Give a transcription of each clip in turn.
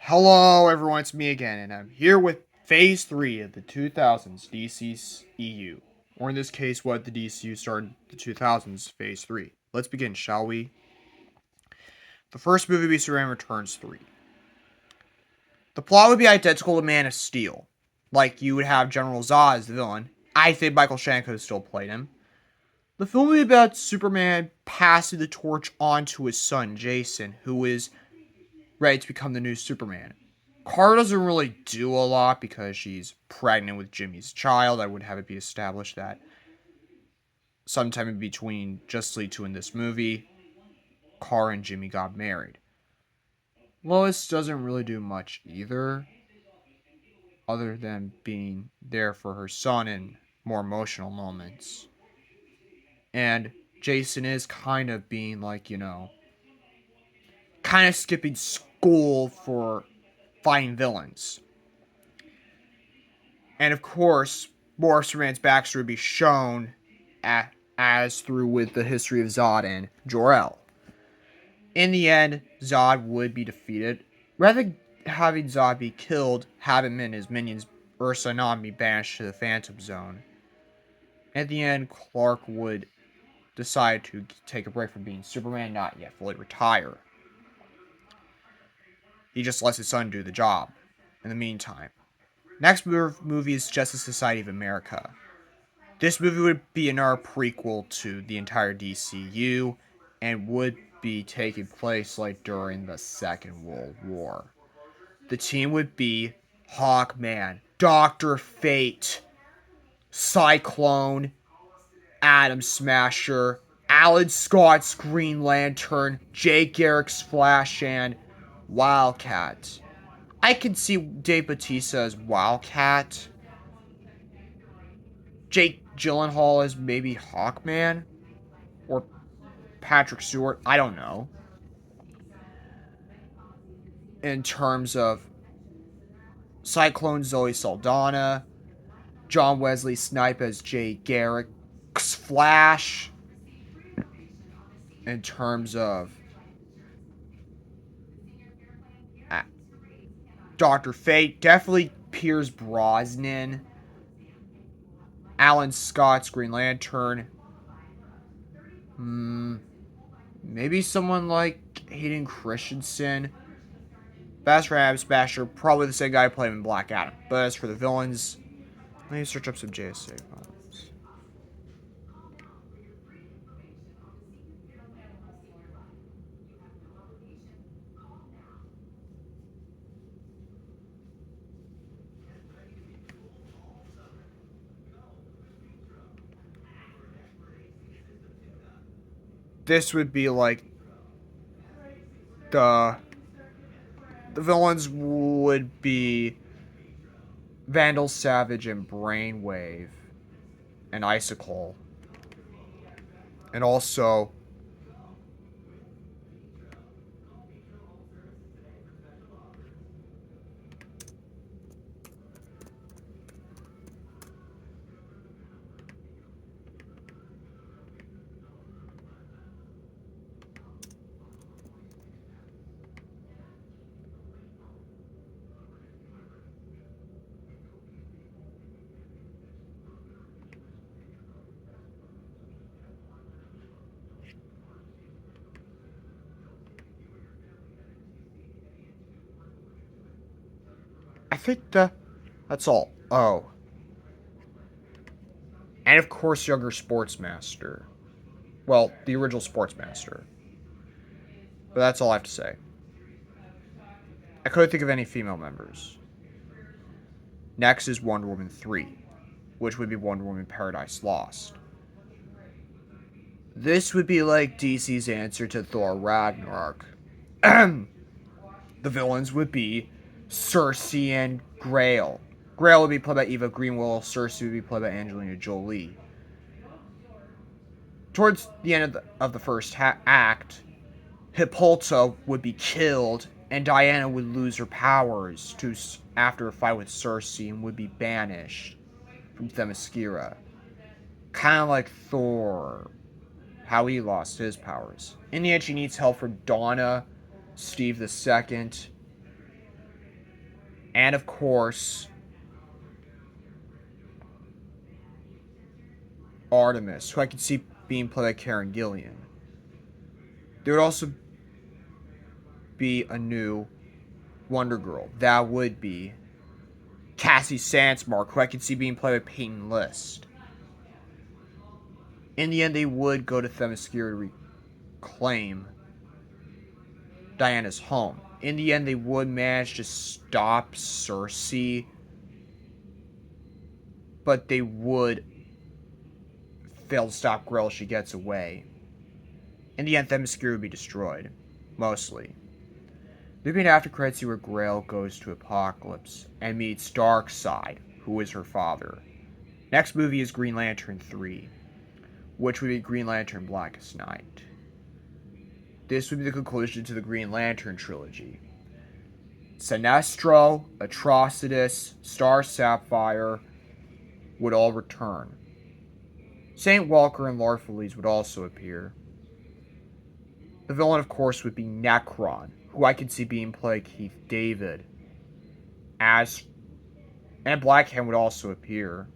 Hello, everyone. It's me again, and I'm here with Phase 3 of the 2000s DCEU. Or in this case, what the DCU started the 2000s Phase 3. Let's begin, shall we? The first movie would be Superman Returns 3. The plot would be identical to Man of Steel. Like, you would have General Zod as the villain. I think Michael Shanko still played him. The film would be about Superman passing the torch on to his son, Jason, who is ready to become the new Superman. Kara doesn't really do a lot because she's pregnant with Jimmy's child. I would have it be established that sometime in between Justice League 2 and this movie, Kara and Jimmy got married. Lois doesn't really do much either, other than being there for her son in more emotional moments. And Jason is kind of being like, kind of skipping school for fighting villains. And of course, more of Superman's backstory would be shown as through with the history of Zod and Jor-El. In the end, Zod would be defeated. Rather than having Zod be killed, have him and his minions Ursa and Nam be banished to the Phantom Zone. At the end, Clark would decide to take a break from being Superman, not yet fully retire. He just lets his son do the job in the meantime. Next movie is Justice Society of America. This movie would be another prequel to the entire DCU and would be taking place like during the Second World War. The team would be Hawkman, Dr. Fate, Cyclone, Atom Smasher, Alan Scott's Green Lantern, Jay Garrick's Flash, and Wildcat. I can see Dave Bautista as Wildcat. Jake Gyllenhaal as maybe Hawkman. Or Patrick Stewart. I don't know. In terms of Cyclone, Zoe Saldana. John Wesley Snipe as Jay Garrick's Flash. In terms of Dr. Fate, definitely Pierce Brosnan. Alan Scott's Green Lantern. Maybe someone like Hayden Christensen. Bastard Ab Smasher, probably the same guy who played him in Black Adam. But as for the villains, let me search up some JSA villains. This would be like the villains would be Vandal Savage and Brainwave and Icicle. And also I think that's all. Oh. And of course, younger Sportsmaster. Well, the original Sportsmaster. But that's all I have to say. I couldn't think of any female members. Next is Wonder Woman 3, which would be Wonder Woman Paradise Lost. This would be like DC's answer to Thor Ragnarok. The villains would be Cersei and Grail. Grail would be played by Eva Greenwell. Cersei would be played by Angelina Jolie. Towards the end of the first act, Hippolyta would be killed, and Diana would lose her powers after a fight with Cersei and would be banished from Themyscira. Kind of like Thor, how he lost his powers. In the end, she needs help from Donna, Steve II, And of course, Artemis, who I could see being played by Karen Gillan. There would also be a new Wonder Girl. That would be Cassie Sandsmark, who I could see being played by Peyton List. In the end, they would go to Themyscira to reclaim Diana's home. In the end, they would manage to stop Cersei, but they would fail to stop Grail as she gets away. In the end, Themyscira would be destroyed, mostly. There'd be an after credits scene where Grail goes to Apocalypse and meets Darkseid, who is her father. Next movie is Green Lantern 3, which would be Green Lantern Blackest Night. This would be the conclusion to the Green Lantern trilogy. Sinestro, Atrocitus, Star Sapphire would all return. Saint Walker and Larfleeze would also appear. The villain, of course, would be Necron, who I could see being played Keith David. And Black Hand would also appear.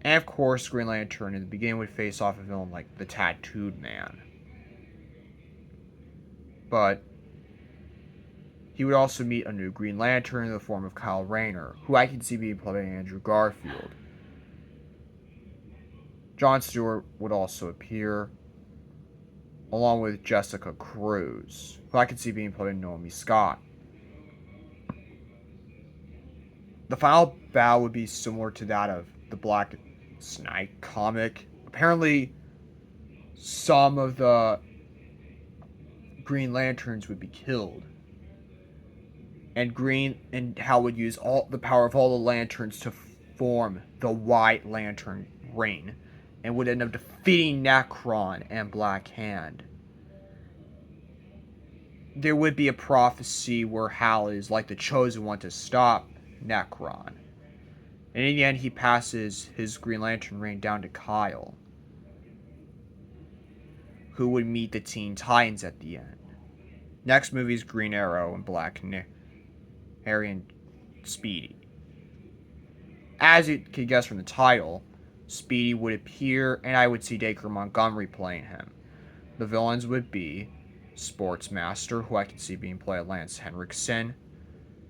And of course, Green Lantern in the beginning would face off a villain like the Tattooed Man. But he would also meet a new Green Lantern in the form of Kyle Rayner, who I can see being played by Andrew Garfield. Jon Stewart would also appear, along with Jessica Cruz, who I could see being played by Naomi Scott. The final battle would be similar to that of the Black Knight comic. Apparently, some of the Green Lanterns would be killed. And Hal would use all the power of all the lanterns to form the White Lantern Ring, and would end up defeating Necron and Black Hand. There would be a prophecy where Hal is like the chosen one to stop Necron. And in the end, he passes his Green Lantern ring down to Kyle, who would meet the Teen Titans at the end. Next movie is Green Arrow and Black Harry and Speedy. As you can guess from the title, Speedy would appear, and I would see Dacre Montgomery playing him. The villains would be Sportsmaster, who I could see being played by Lance Henriksen.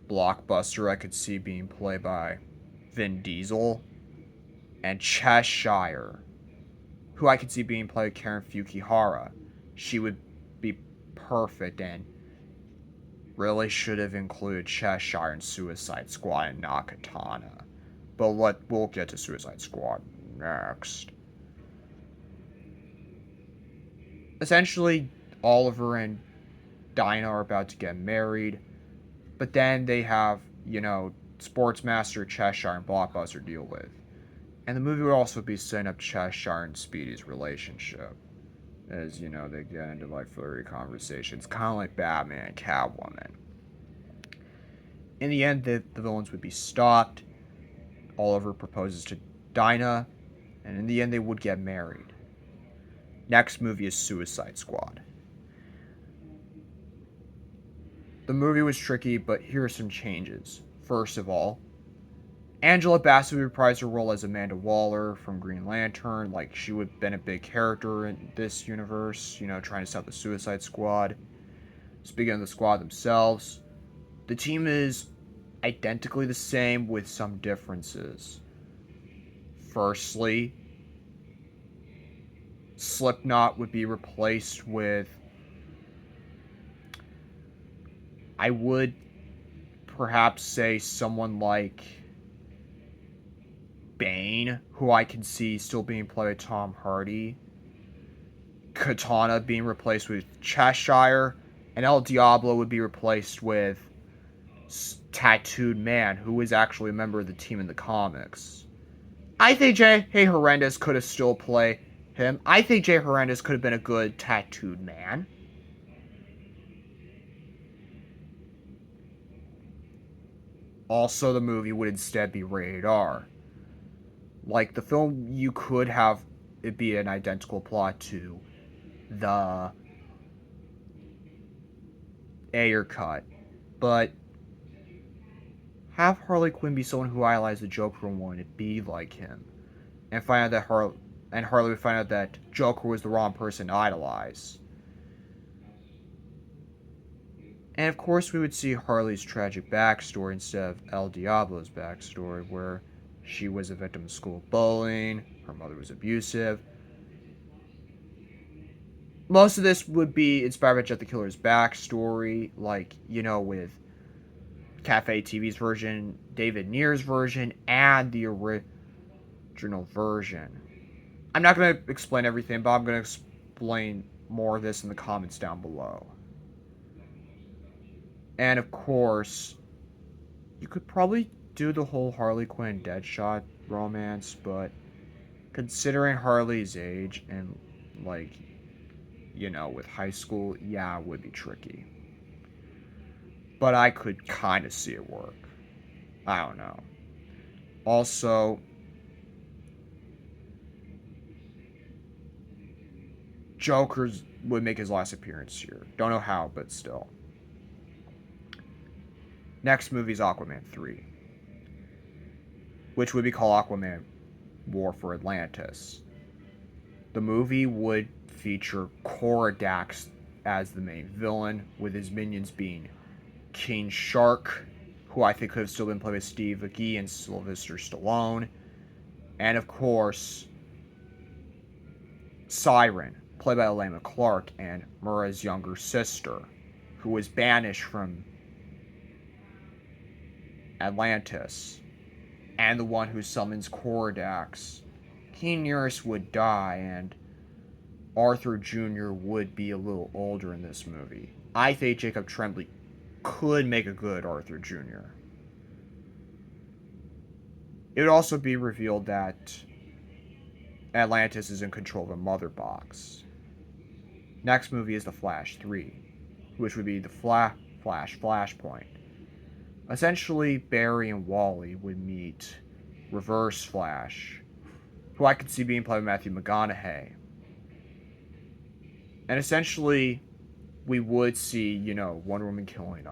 Blockbuster, I could see being played by Vin Diesel. And Cheshire, who I could see being played by Karen Fukihara. She would be perfect and really should have included Cheshire in Suicide Squad and not Katana. But we'll get to Suicide Squad next. Essentially, Oliver and Dinah are about to get married, but then they have, Sportsmaster, Cheshire, and Blockbuster to deal with. And the movie would also be setting up Cheshire and Speedy's relationship. As, they get into, flirty conversations, kind of like Batman and Catwoman. In the end, the villains would be stopped. Oliver proposes to Dinah, and in the end, they would get married. Next movie is Suicide Squad. The movie was tricky, but here are some changes. First of all, Angela Bassett would reprise her role as Amanda Waller from Green Lantern. She would have been a big character in this universe, trying to stop the Suicide Squad. Speaking of the squad themselves, the team is identically the same with some differences. Firstly, Slipknot would be replaced with, I would perhaps say, someone like Bane, who I can see still being played by Tom Hardy. Katana being replaced with Cheshire, and El Diablo would be replaced with Tattooed Man, who is actually a member of the team in the comics. I think Jay Horrendous could have still played him. I think Jay Horrendous could have been a good Tattooed Man. Also, the movie would instead be rated R. The film, you could have it be an identical plot to the Ayer cut, but have Harley Quinn be someone who idolized the Joker and wanted to be like him, and Harley would find out that Joker was the wrong person to idolize. And of course, we would see Harley's tragic backstory instead of El Diablo's backstory, where she was a victim of school bullying, her mother was abusive. Most of this would be inspired by Jet the Killer's backstory, like, with Cafe TV's version, David Neer's version, and the original version. I'm not going to explain everything, but I'm going to explain more of this in the comments down below. And of course, you could probably do the whole Harley Quinn Deadshot romance, but considering Harley's age and, with high school, yeah, it would be tricky. But I could kind of see it work. I don't know. Also, Joker's would make his last appearance here. Don't know how, but still. Next movie is Aquaman 3, which would be called Aquaman War for Atlantis. The movie would feature Koradax as the main villain, with his minions being King Shark, who I think could have still been played by Steve McGee and Sylvester Stallone, and of course, Siren, played by Elena Clark, and Mura's younger sister, who was banished from Atlantis, and the one who summons Koradax. King Eurus would die, and Arthur Jr. would be a little older in this movie. I think Jacob Tremblay could make a good Arthur Jr. It would also be revealed that Atlantis is in control of a mother box. Next movie is The Flash 3, which would be the Flashpoint. Essentially, Barry and Wally would meet Reverse Flash, who I could see being played by Matthew McConaughey. And essentially, we would see, Wonder Woman killing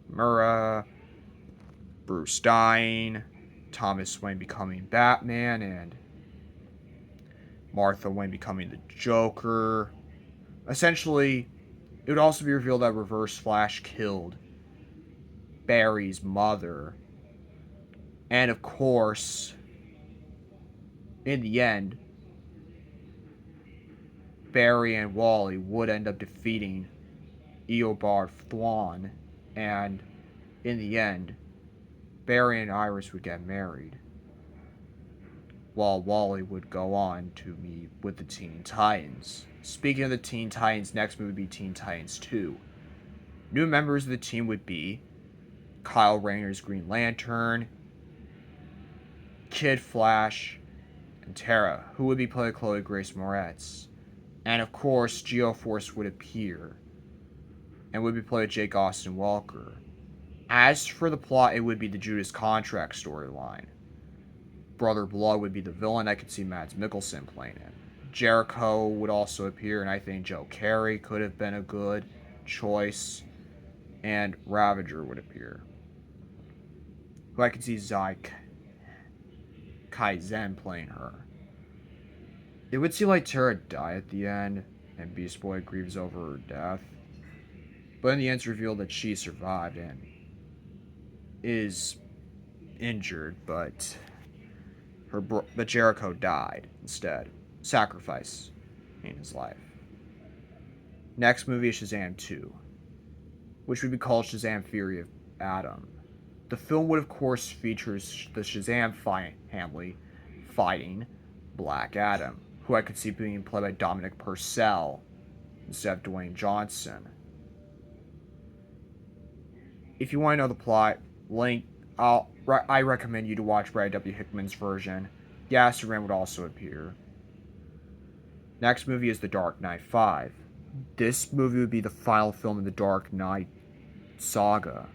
Mura, Bruce dying, Thomas Wayne becoming Batman, and Martha Wayne becoming the Joker. Essentially, it would also be revealed that Reverse Flash killed Barry's mother. And of course, in the end, Barry and Wally would end up defeating Eobard Thawne, and in the end, Barry and Iris would get married, while Wally would go on to meet with the Teen Titans. Speaking of the Teen Titans, next movie would be Teen Titans 2. New members of the team would be Kyle Rayner's Green Lantern, Kid Flash, and Tara, who would be played by Chloe Grace Moretz. And of course, Geoforce would appear and would be played by Jake Austin Walker. As for the plot, it would be the Judas Contract storyline. Brother Blood would be the villain. I could see Mads Mikkelsen playing him. Jericho would also appear, and I think Joe Carey could have been a good choice. And Ravager would appear, who I could see Zai Kaizen playing her. It would seem like Tara died at the end, and Beast Boy grieves over her death. But in the end, it's revealed that she survived and is injured, but Jericho died instead. Sacrifice in his life. Next movie is Shazam 2, which would be called Shazam Fury of Adam. The film would, of course, feature the Shazam family fighting Black Adam, who I could see being played by Dominic Purcell instead of Dwayne Johnson. If you want to know the plot, I recommend you to watch Brad W. Hickman's version. Superman would also appear. Next movie is The Dark Knight 5. This movie would be the final film in the Dark Knight saga.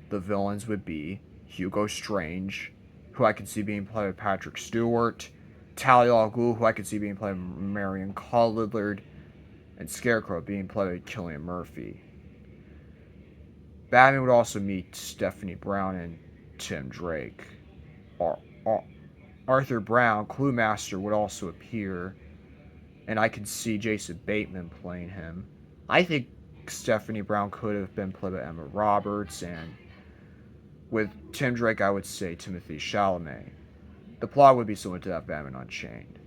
The villains would be Hugo Strange, who I could see being played by Patrick Stewart, Talia al Ghul, who I could see being played by Marion Cotillard, and Scarecrow being played by Cillian Murphy. Batman would also meet Stephanie Brown, and Tim Drake. Ar- Ar- Arthur Brown, Clue Master, would also appear, and I could see Jason Bateman playing him. I think Stephanie Brown could have been played by Emma Roberts, and with Tim Drake, I would say Timothy Chalamet. The plot would be similar to that of Batman Unchained.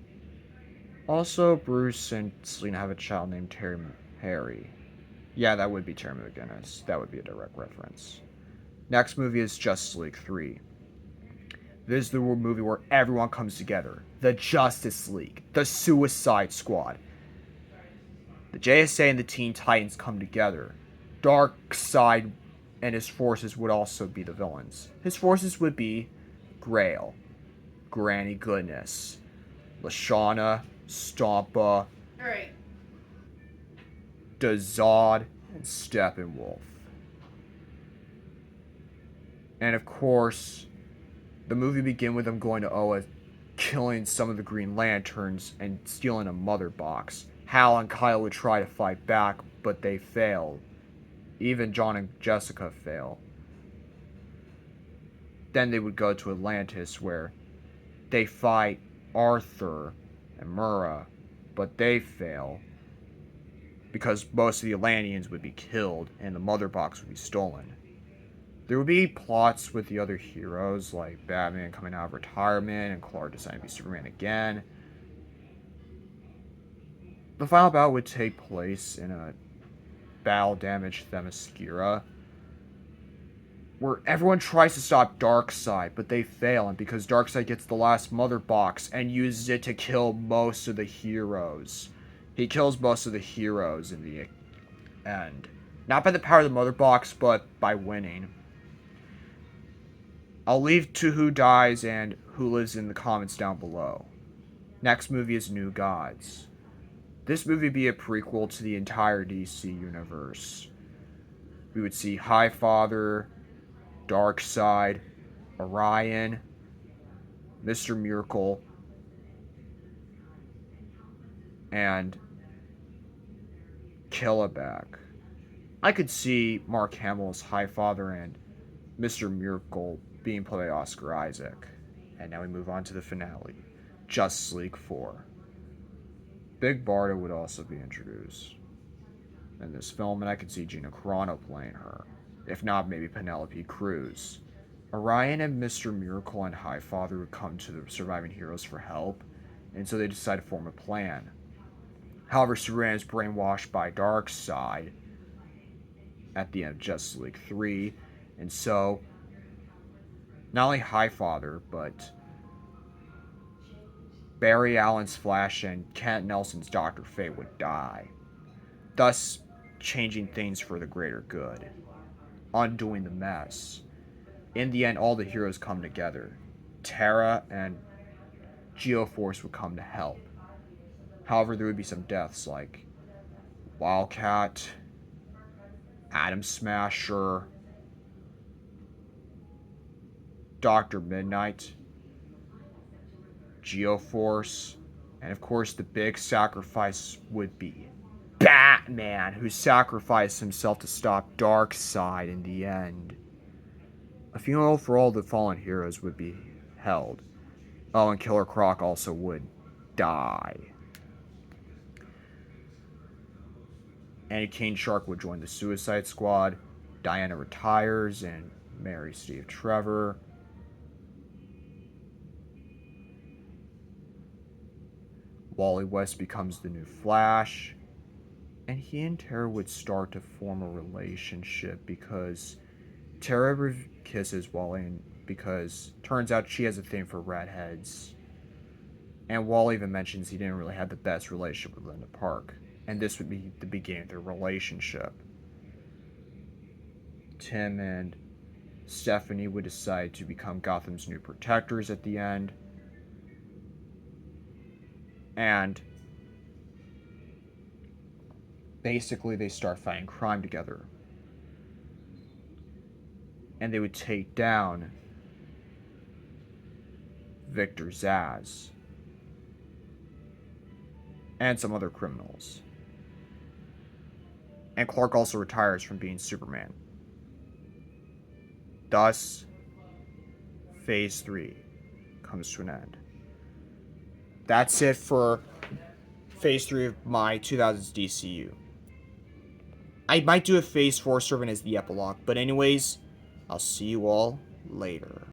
Also, Bruce and Selena have a child named Harry. Yeah, that would be Terry McGinnis. That would be a direct reference. Next movie is Justice League 3. This is the movie where everyone comes together. The Justice League, the Suicide Squad. The JSA and the Teen Titans come together. Darkseid and his forces would also be the villains. His forces would be Grail, Granny Goodness, Lashana, Stompa, Right. Dazad, and Steppenwolf. And of course, the movie begins with them going to Oa, killing some of the Green Lanterns and stealing a mother box. Hal and Kyle would try to fight back, but they fail. Even John and Jessica fail. Then they would go to Atlantis, where they fight Arthur and Mura, but they fail because most of the Atlanteans would be killed and the mother box would be stolen. There would be plots with the other heroes, like Batman coming out of retirement and Clark deciding to be Superman again. The final battle would take place in a battle-damaged Themyscira, where everyone tries to stop Darkseid, but they fail, and because Darkseid gets the last mother box and uses it to kill most of the heroes. He kills most of the heroes in the end. Not by the power of the mother box, but by winning. I'll leave to who dies and who lives in the comments down below. Next movie is New Gods. This movie would be a prequel to the entire DC universe. We would see Highfather, Darkseid, Orion, Mr. Miracle, and Kilowog. I could see Mark Hamill as Highfather and Mr. Miracle being played by Oscar Isaac. And now we move on to the finale, Justice League 4. Big Barda would also be introduced in this film, and I could see Gina Carano playing her. If not, maybe Penelope Cruz. Orion and Mr. Miracle and Highfather would come to the surviving heroes for help, and so they decide to form a plan. However, Superman is brainwashed by Darkseid at the end of Justice League 3, and so not only Highfather, but Barry Allen's Flash and Kent Nelson's Dr. Fate would die, thus changing things for the greater good, undoing the mess. In the end, all the heroes come together. Terra and Geoforce would come to help. However, there would be some deaths like Wildcat, Atom Smasher, Dr. Midnight, Geoforce, and of course the big sacrifice would be Batman, who sacrificed himself to stop Darkseid in the end. A funeral for all the fallen heroes would be held. Oh, and Killer Croc also would die. And King Shark would join the Suicide Squad. Diana retires and marries Steve Trevor. Wally West becomes the new Flash. And he and Tara would start to form a relationship because Tara kisses Wally because turns out she has a thing for redheads. And Wally even mentions he didn't really have the best relationship with Linda Park. And this would be the beginning of their relationship. Tim and Stephanie would decide to become Gotham's new protectors at the end. And basically they start fighting crime together. And they would take down Victor Zsasz and some other criminals. And Clark also retires from being Superman. Thus, Phase 3 comes to an end. That's it for Phase 3 of my 2000s DCU. I might do a Phase 4 serving as the epilogue, but anyways, I'll see you all later.